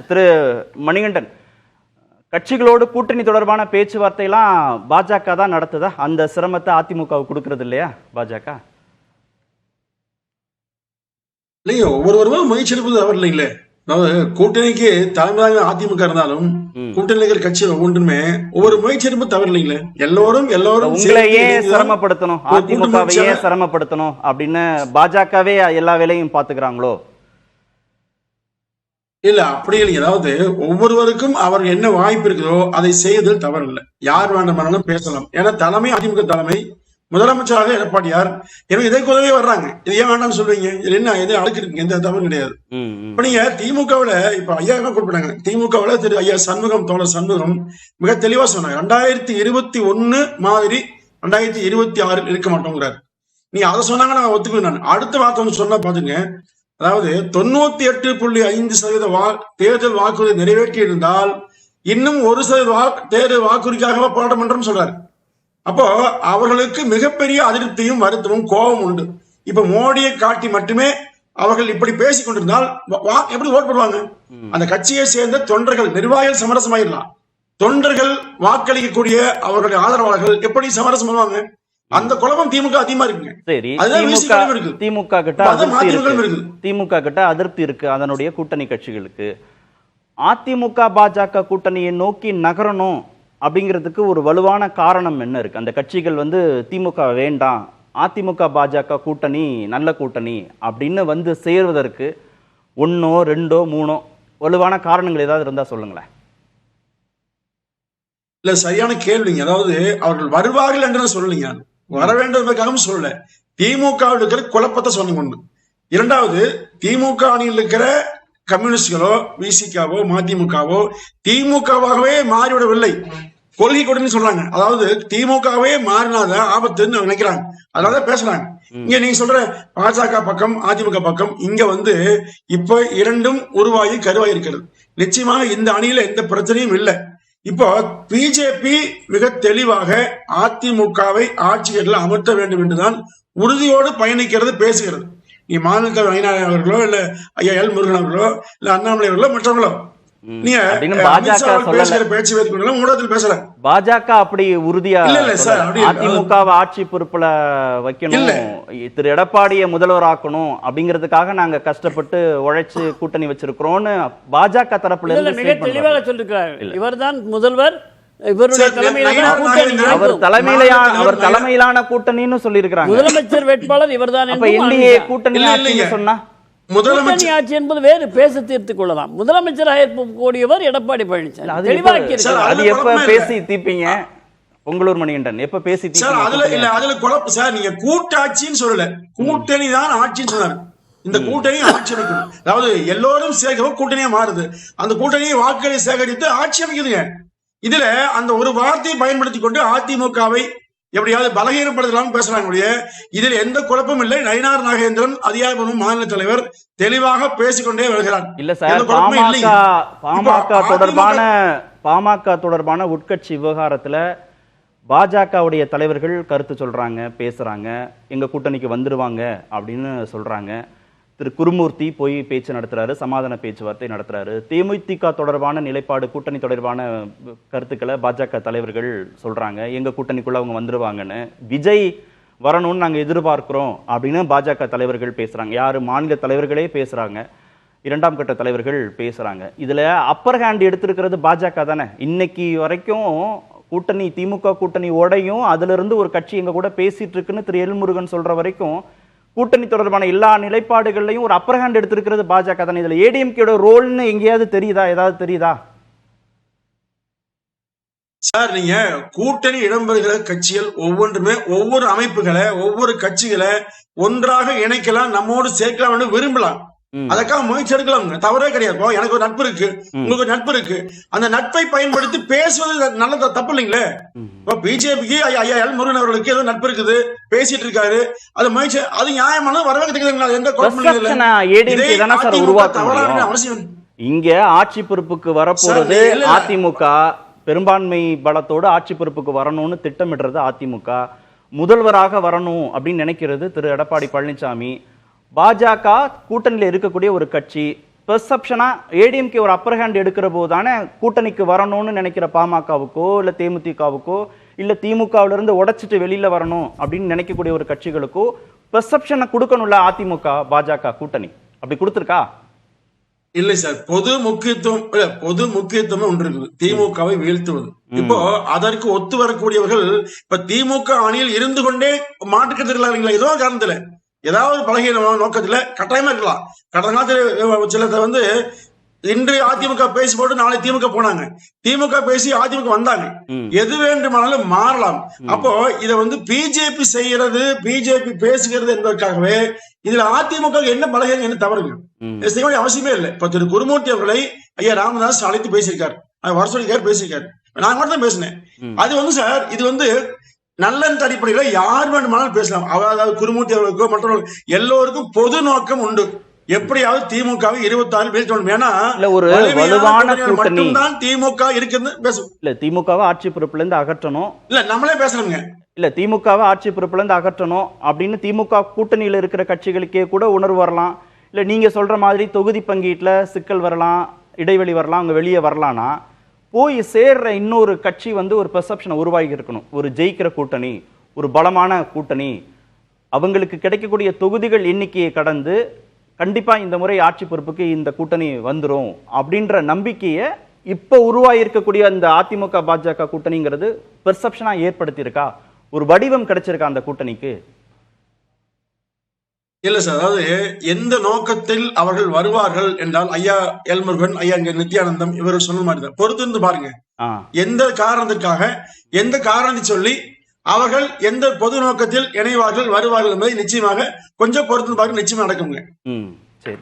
திரு மணிகண்டன், கட்சிகளோடு கூட்டணி தொடர்பான பேச்சுவார்த்தையெல்லாம் பாஜக தான் நடத்துதா? அந்த சிரமத்தை அதிமுகவுக்கு கொடுக்கறது இல்லையா பாஜக? இல்லைங்க, ஒவ்வொருவரும் முயற்சி எடுப்பது அவர் இல்லைங்களே. அதாவது கூட்டணிக்கு தலைமையாக அதிமுக இருந்தாலும் கூட்டணி கட்சி ஒவ்வொன்றுமே ஒவ்வொரு முயற்சி எடுப்பது தவறு இல்லைங்களே. எல்லோரும் உங்களையே சிரமப்படுத்தணும், அதிமுகவையே சிரமப்படுத்தணும் அப்படின்னு பாஜகவே எல்லா வேலையும் பாத்துக்கிறாங்களோ? இல்ல, அப்படி இல்லைங்க. அதாவது ஒவ்வொருவருக்கும் அவர் என்ன வாய்ப்பு இருக்குதோ அதை செய்வதில் தவறு இல்லை. யார் வேண்டுமானாலும் பேசலாம். ஏன்னா தலைமை அதிமுக தலைமை, முதலமைச்சராக எடப்பாடியார் எனக்கு இதை கூடவே வர்றாங்க. இது ஏன் வேண்டாம்னு சொல்றீங்க? இது என்ன எது அழுக்கு இருக்குங்க? எந்த தவறு கிடையாது. இப்ப நீங்க திமுகவுல இப்ப ஐயா குறிப்பிட்டாங்க, திமுகவுல திரு ஐயா சண்முகம், தோழர் சண்முகம் மிக தெளிவா சொன்னாங்க, 2021 மாதிரி 2026 இருக்க மாட்டோங்கிறாரு. நீங்க அதை சொன்னாங்க, நான் ஒத்துக்குவேன். நான் அடுத்த வார்த்தை ஒன்று சொன்னா பாத்துங்க, அதாவது 98.5% தேர்தல் வாக்குறுதி நிறைவேற்றி இருந்தால் இன்னும் 1% தேர்தல் வாக்குறுதிக்காக போராட்டம் பண்றோம்னு சொல்றாரு. அப்போ அவர்களுக்கு மிகப்பெரிய அதிருப்தியும் வருத்தமும் கோபம் உண்டு. இப்ப மோடியை காட்டி மட்டுமே அவர்கள் இப்படி பேசிக் கொண்டிருந்தால் எப்படி ஓட் போடுவாங்க? அந்த கட்சியை சேர்ந்த தொண்டர்கள், நிர்வாகிகள் சமரசமாயிடலாம். தொண்டர்கள் வாக்களிக்கக்கூடிய அவர்களுடைய ஆதரவாளர்கள் எப்படி சமரசம் பண்ணுவாங்க? அந்த குழப்பம் திமுக அதிகமா இருக்குங்க. சரி, திமுக கிட்ட அதிருப்தி இருக்கு அதனுடைய கூட்டணி கட்சிகளுக்கு. அதிமுக பாஜக கூட்டணியை நோக்கி நகரணும் அப்படிங்கிறதுக்கு ஒரு வலுவான காரணம் என்ன இருக்கு? அந்த கட்சிகள் திமுக வேண்டாம், அதிமுக பாஜக கூட்டணி நல்ல கூட்டணி அப்படின்னு சேர்வதற்கு 1, 2, 3 வலுவான காரணங்கள் ஏதாவது இருந்தா சொல்லுங்களேன். இல்ல, சரியான கேள்விங்க. அதாவது அவர்கள் வருவார்கள் என்று சொல்லலைங்க, வர வேண்டுவதற்காக சொல்லல. திமுக இருக்கிற குழப்பத்தை சொன்னீங்க ஒண்ணு. இரண்டாவது, திமுக அணியில் இருக்கிற கம்யூனிஸ்டுகளோ விசிகாவோ மதிமுகவோ திமுகவாகவே மாறிவிடவில்லை, கொள்கை கூட்டணி சொல்றாங்க. அதாவது திமுகவே மாறினாத ஆபத்துன்னு நினைக்கிறாங்க, அதனால பேசுறாங்க. இங்க நீங்க சொல்ற பாஜக பக்கம் அதிமுக பக்கம் இங்க இப்ப இரண்டும் உருவாகி கருவாகி இருக்கிறது. நிச்சயமாக இந்த அணியில எந்த பிரச்சனையும் இல்லை. இப்போ பிஜேபி மிக தெளிவாக அதிமுகவை ஆட்சியர்களை அமர்த்த வேண்டும் என்றுதான் உறுதியோடு பயணிக்கிறது, பேசுகிறது. நீ மாநில தலைவர் ஐநாயகன் அவர்களோ இல்ல ஐயா எல் முருகன் அவர்களோ இல்ல அண்ணாமலை அவர்களோ மற்றவர்களோ பாஜக அப்படி உறுதியா அதிமுகவை ஆட்சி பொறுப்புல வைக்கணும், திரு எடப்பாடியை முதல்வர் ஆக்கணும் அப்படிங்கிறதுக்காக நாங்க கஷ்டப்பட்டு உழைச்சு கூட்டணி வச்சிருக்கிறோம்னு பாஜக தரப்புல இருந்து மிக தெளிவாக சொல்லிருக்கிறார். இவர்தான் முதல்வர், அவர் தலைமையிலான கூட்டணின்னு சொல்லி இருக்கிறாங்க. முதலமைச்சர் வேட்பாளர் இவர்தான். கூட்டணி சொன்னா கூட்டணி ஆட்சி என்பது வேறு, பேச தீர்த்துக் கொள்ளலாம். முதலமைச்சராக கூடியவர் எடப்பாடி பழனிசாமி. அது எப்ப பேசி தீப்பீங்க? பொங்கலூர் மணிகண்டன் எப்ப பேசி அதுல குழப்பம் சார். நீங்க கூட்டாட்சின்னு சொல்லல, கூட்டணி தான் ஆட்சின்னு சொன்னாரு. இந்த கூட்டணி ஆட்சி அமைக்கணும், அதாவது எல்லோரும் சேர்க்கவும் கூட்டணியா மாறுது. அந்த கூட்டணியை வாக்குகளை சேகரித்து ஆட்சி அமைக்குதுங்க. இதுல அந்த ஒரு வார்த்தையை பயன்படுத்தி கொண்டு அதிமுகவை எப்படியாவது பலகீனப்படுத்தலாம் பேசுறாங்க. இதில் எந்த குழப்பமும் இல்லை. நயினார் நாகேந்திரன் அதிகாரப்பூர்வ மாநில தலைவர் தெளிவாக பேசிக்கொண்டே வருகிறார். இல்ல சார், பாமக தொடர்பான உட்கட்சி விவகாரத்துல பாஜகவுடைய தலைவர்கள் கருத்து சொல்றாங்க, பேசுறாங்க, எங்க கூட்டணிக்கு வந்துருவாங்க அப்படின்னு சொல்றாங்க. திரு குருமூர்த்தி போய் பேச்சு நடத்துறாரு, சமாதான பேச்சுவார்த்தை நடத்துறாரு. தேமுதிக தொடர்பான நிலைப்பாடு, கூட்டணி தொடர்பான கருத்துக்களை பாஜக தலைவர்கள் சொல்றாங்க, எங்க கூட்டணிக்குள்ள அவங்க வந்துருவாங்கன்னு. விஜய் வரணும்னு நாங்க எதிர்பார்க்கிறோம் அப்படின்னு பாஜக தலைவர்கள் பேசுறாங்க. யாரு? மாநில தலைவர்களே பேசுறாங்க, 2ஆம் கட்ட தலைவர்கள் பேசுறாங்க. இதுல அப்பர் ஹேண்ட் எடுத்திருக்கிறது பாஜக தானே. இன்னைக்கு வரைக்கும் கூட்டணி, திமுக கூட்டணி உடையும் அதுல இருந்து ஒரு கட்சி எங்க கூட பேசிட்டு இருக்குன்னு திரு எல் முருகன் சொல்ற வரைக்கும் கூட்டணி தொடர்பான எல்லா நிலைப்பாடுகள்லையும் ஒரு அப்பர் ஹேண்ட் எடுத்திருக்கிறது பாஜக தானே. இதுல ஏடிஎம்கேட ரோல்னு எங்கேயாவது தெரியுதா? ஏதாவது தெரியுதா சார்? நீங்க கூட்டணி இடம்பெறுகிற கட்சிகள் ஒவ்வொன்றுமே ஒவ்வொரு அமைப்புகளை, ஒவ்வொரு கட்சிகளை ஒன்றாக இணைக்கலாம், நம்மோடு சேர்க்கலாம் விரும்பலாம். அதுக்காக முயற்சி எடுக்கலாம், தவறே கிடையாது. எனக்கு ஒரு நட்பு இருக்கு, உங்களுக்கு ஒரு நட்பு இருக்கு, அந்த நட்பை பயன்படுத்தி பேசுவது நல்லது, தப்பு இல்லைங்களே. இப்ப பிஜேபிக்கு ஐயா எல் முருகன் அவர்களுக்கு ஏதோ நட்பு இருக்குது, பேசிட்டு இருக்காரு, அது முயற்சி, அது நியாயமான வரவேற்க எந்த அவசியம். இங்க ஆட்சி பொறுப்புக்கு வரப்போறது அதிமுக, பெரும்பான்மை பலத்தோடு ஆட்சி பொறுப்புக்கு வரணும்னு திட்டமிடுறது அதிமுக, முதல்வராக வரணும் அப்படின்னு நினைக்கிறது திரு எடப்பாடி பழனிசாமி. பாஜக கூட்டணியில் இருக்கக்கூடிய ஒரு கட்சி, பெர்செப்ஷனா ஏடிஎம்கே ஒரு அப்பர் ஹேண்ட் எடுக்கிற போது தானே கூட்டணிக்கு வரணும்னு நினைக்கிற பாமகவுக்கோ இல்ல தேமுதிகவுக்கோ இல்ல திமுகவுல இருந்து உடைச்சிட்டு வெளியில வரணும் அப்படின்னு நினைக்கக்கூடிய ஒரு கட்சிகளுக்கோ பெர்செப்ஷனை கொடுக்கணும்ல அதிமுக பாஜக கூட்டணி அப்படி கொடுத்துருக்கா? இல்லை சார், பொது முக்கியத்துவம் ஒன்று இருக்குது, திமுகவை வீழ்த்துவது. இப்போ அதற்கு ஒத்து வரக்கூடியவர்கள் இப்ப திமுக அணியில் இருந்து கொண்டே மாட்டுக்கிறதுல ஏதோ காரணத்துல ஏதாவது பலகீனமான நோக்கத்துல கட்டாயமா இருக்கலாம். கடந்த காலத்துல சிலர் இன்று அதிமுக பேசி போட்டு நாளை திமுக போனாங்க, திமுக பேசி அதிமுக வந்தாங்க, எது வேண்டுமானாலும் மாறலாம். அப்போ இதை பிஜேபி செய்யறது, பிஜேபி பேசுகிறது என்பதற்காகவே இதுல அதிமுக என்ன பலகீனம், என்ன தவறுங்க செய்ய வேண்டிய அவசியமே இல்லை. இப்ப திரு குருமூர்த்தி அவர்களை ஐயா ராமதாஸ் அழைத்து பேசியிருக்காரு, வர சொல்லியிருக்காரு, பேசியிருக்காரு, நான் மட்டும் தான் பேசினேன். அது சார் இது நல்ல அடிப்படையில யார் வேண்டுமானாலும் பேசலாம். அதாவது குருமூர்த்தி அவர்களுக்கோ மற்றவர்கள் எல்லோருக்கும் பொது நோக்கம் உண்டு, எப்படியாவது திமுகவை 26 வீழ்த்தணும். ஏன்னா ஒரு வலுவான கூட்டணி தான் திமுக இருக்குன்னு பேசும். இல்ல திமுகவை ஆட்சி பொறுப்புல இருந்து அகற்றணும், இல்ல நம்மளே பேசணுங்க, இல்ல திமுகவை ஆட்சி பொறுப்புல இருந்து அகற்றணும் அப்படின்னு திமுக கூட்டணியில இருக்கிற கட்சிகளுக்கே கூட உணர்வு வரலாம். இல்ல நீங்க சொல்ற மாதிரி தொகுதி பங்கீட்டுல சிக்கல் வரலாம், இடைவெளி வரலாம், அவங்க வெளியே வரலாம்னா போய் சேர்ற இன்னொரு கட்சி ஒரு பெர்செப்ஷனை உருவாகி இருக்கணும். ஒரு ஜெயிக்கிற கூட்டணி, ஒரு பலமான கூட்டணி, அவங்களுக்கு கிடைக்கக்கூடிய தொகுதிகள் எண்ணிக்கையை கடந்து கண்டிப்பா இந்த முறை ஆட்சி பொறுப்புக்கு இந்த கூட்டணி வந்துரும் அப்படின்ற நம்பிக்கையை இப்ப உருவாயிருக்கக்கூடிய அந்த அதிமுக பாஜக கூட்டணிங்கிறது பெர்செப்ஷனா ஏற்படுத்தி இருக்கா? ஒரு வடிவம் கிடைச்சிருக்கா அந்த கூட்டணிக்கு? இல்ல சார், அதாவது எந்த நோக்கத்தில் அவர்கள் வருவார்கள் என்றால் ஐயா எல்முருகன், ஐயா நித்யானந்தம் இவர்கள் சொன்ன மாதிரி தான். பொறுத்திருந்து பாருங்க, எந்த காரணத்துக்காக, எந்த காரணத்தை சொல்லி அவர்கள் எந்த பொது நோக்கத்தில் இணைவார்கள் வருவார்கள் என்பதை நிச்சயமாக கொஞ்சம் பொறுத்து பார்க்க நிச்சயமா நடக்குங்க. சரி.